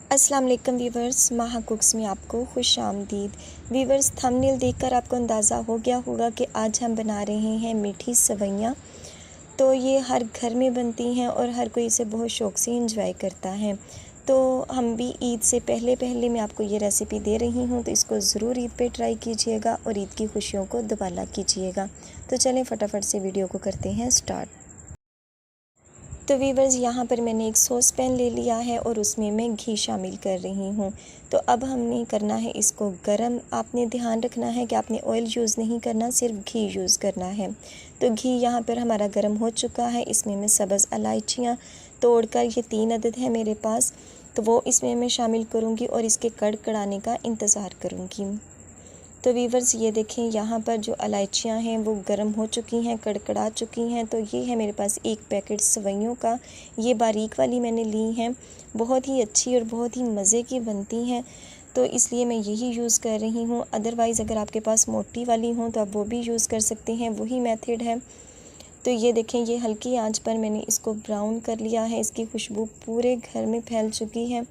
अस्सलाम वालेकुम वीवर्स, माहा कुक्स में आपको खुश आमदीद। वीवर्स, थंबनेल देखकर आपको अंदाज़ा हो गया होगा कि आज हम बना रहे हैं मीठी सेवइयाँ। तो ये हर घर में बनती हैं और हर कोई इसे बहुत शौक़ से इंजॉय करता है। तो हम भी ईद से पहले पहले मैं आपको ये रेसिपी दे रही हूँ, तो इसको ज़रूर ईद पे ट्राई कीजिएगा और ईद की खुशियों को दुबाला कीजिएगा। तो चलें फटाफट से वीडियो को करते हैं स्टार्ट। तो वीवर्स, यहाँ पर मैंने एक सॉस पैन ले लिया है और उसमें मैं घी शामिल कर रही हूँ। तो अब हमने करना है इसको गरम। आपने ध्यान रखना है कि आपने ऑयल यूज़ नहीं करना, सिर्फ घी यूज़ करना है। तो घी यहाँ पर हमारा गरम हो चुका है। इसमें मैं सब्ज़ इलायचियाँ तोड़कर, ये 3 अदद है मेरे पास, तो वो इसमें मैं शामिल करूँगी और इसके कड़कड़ाने का इंतज़ार करूँगी। तो वीवर्स, ये देखें, यहाँ पर जो इलायचियाँ हैं वो गर्म हो चुकी हैं, कड़कड़ा चुकी हैं। तो ये है मेरे पास एक पैकेट सेवइयों का। ये बारीक वाली मैंने ली हैं, बहुत ही अच्छी और बहुत ही मज़े की बनती हैं, तो इसलिए मैं यही यूज़ कर रही हूँ। अदरवाइज़ अगर आपके पास मोटी वाली हों तो आप वो भी यूज़ कर सकते हैं, वही मेथड है। तो ये देखें, ये हल्की आंच पर मैंने इसको ब्राउन कर लिया है। इसकी खुशबू पूरे घर में फैल चुकी है।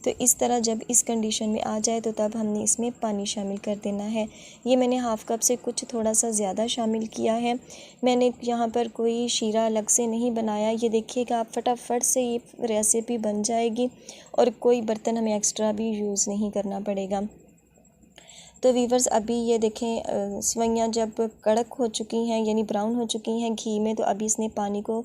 तो इस तरह जब इस कंडीशन में आ जाए तो तब हमने इसमें पानी शामिल कर देना है। ये मैंने हाफ़ कप से कुछ थोड़ा सा ज़्यादा शामिल किया है। मैंने यहाँ पर कोई शीरा अलग से नहीं बनाया। ये देखिएगा, आप फटाफट से ये रेसिपी बन जाएगी और कोई बर्तन हमें एक्स्ट्रा भी यूज़ नहीं करना पड़ेगा। तो वीवर्स, अभी ये देखें, सेवइयाँ जब कड़क हो चुकी हैं यानी ब्राउन हो चुकी हैं घी में, तो अभी इसने पानी को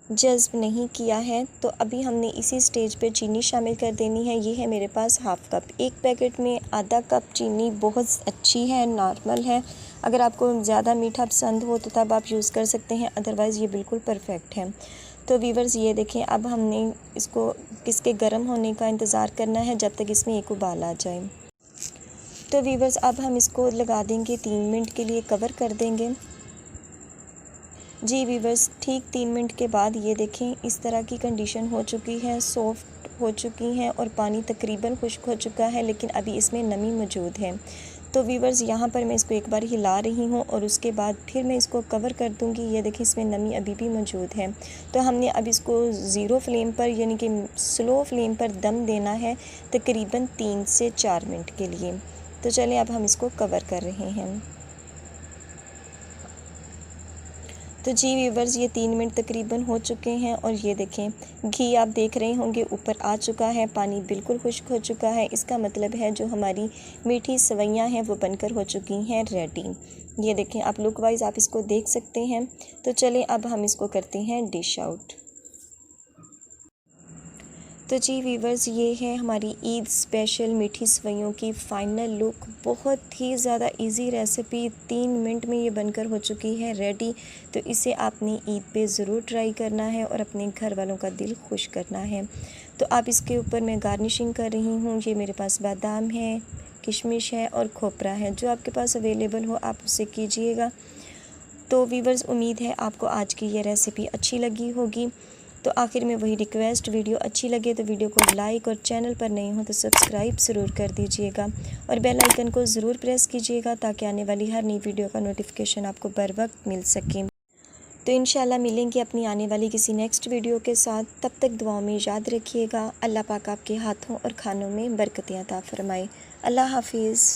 जज़्ब नहीं किया है। तो अभी हमने इसी स्टेज पे चीनी शामिल कर देनी है। ये है मेरे पास हाफ़ कप। एक पैकेट में आधा कप चीनी बहुत अच्छी है, नॉर्मल है। अगर आपको ज़्यादा मीठा पसंद हो तो तब आप यूज़ कर सकते हैं, अदरवाइज़ ये बिल्कुल परफेक्ट है। तो वीवर्स, ये देखें, अब हमने इसको इसके गर्म होने का इंतज़ार करना है जब तक इसमें एक उबाल आ जाए। तो वीवर्स, अब हम इसको लगा देंगे 3 मिनट के लिए, कवर कर देंगे। जी वीवर्स, ठीक 3 मिनट के बाद ये देखें, इस तरह की कंडीशन हो चुकी है, सॉफ्ट हो चुकी हैं और पानी तकरीबन खुश्क हो चुका है, लेकिन अभी इसमें नमी मौजूद है। तो वीवर्स, यहाँ पर मैं इसको एक बार हिला रही हूँ और उसके बाद फिर मैं इसको कवर कर दूँगी। ये देखें, इसमें नमी अभी भी मौजूद है। तो हमने अब इसको ज़ीरो फ्लेम पर यानी कि स्लो फ्लेम पर दम देना है तकरीबन 3 से 4 मिनट के लिए। तो चलें, अब हम इसको कवर कर रहे हैं। तो जी वीवर्स, ये 3 मिनट तकरीबन हो चुके हैं और ये देखें, घी आप देख रहे होंगे ऊपर आ चुका है, पानी बिल्कुल खुश्क हो चुका है। इसका मतलब है जो हमारी मीठी सेवइयाँ हैं वो बनकर हो चुकी हैं रेडी। ये देखें, आप लुक वाइज आप इसको देख सकते हैं। तो चलें, अब हम इसको करते हैं डिश आउट। तो जी वीवर्स, ये है हमारी ईद स्पेशल मीठी सेवइयों की फ़ाइनल लुक। बहुत ही ज़्यादा इजी रेसिपी, 3 मिनट में ये बनकर हो चुकी है रेडी। तो इसे आपने ईद पे ज़रूर ट्राई करना है और अपने घर वालों का दिल खुश करना है। तो आप इसके ऊपर मैं गार्निशिंग कर रही हूँ। ये मेरे पास बादाम है, किशमिश है और खोपरा है, जो आपके पास अवेलेबल हो आप उससे कीजिएगा। तो वीवर्स, उम्मीद है आपको आज की ये रेसिपी अच्छी लगी होगी। तो आखिर में वही रिक्वेस्ट, वीडियो अच्छी लगे तो वीडियो को लाइक और चैनल पर नए हो तो सब्सक्राइब ज़रूर कर दीजिएगा और बेल आइकन को ज़रूर प्रेस कीजिएगा ताकि आने वाली हर नई वीडियो का नोटिफिकेशन आपको बर वक्त मिल सके। तो इंशाल्लाह मिलेंगे अपनी आने वाली किसी नेक्स्ट वीडियो के साथ। तब तक दुआओं में याद रखिएगा। अल्लाह पाक आपके हाथों और खानों में बरकतें अता फरमाए। अल्लाह हाफिज़।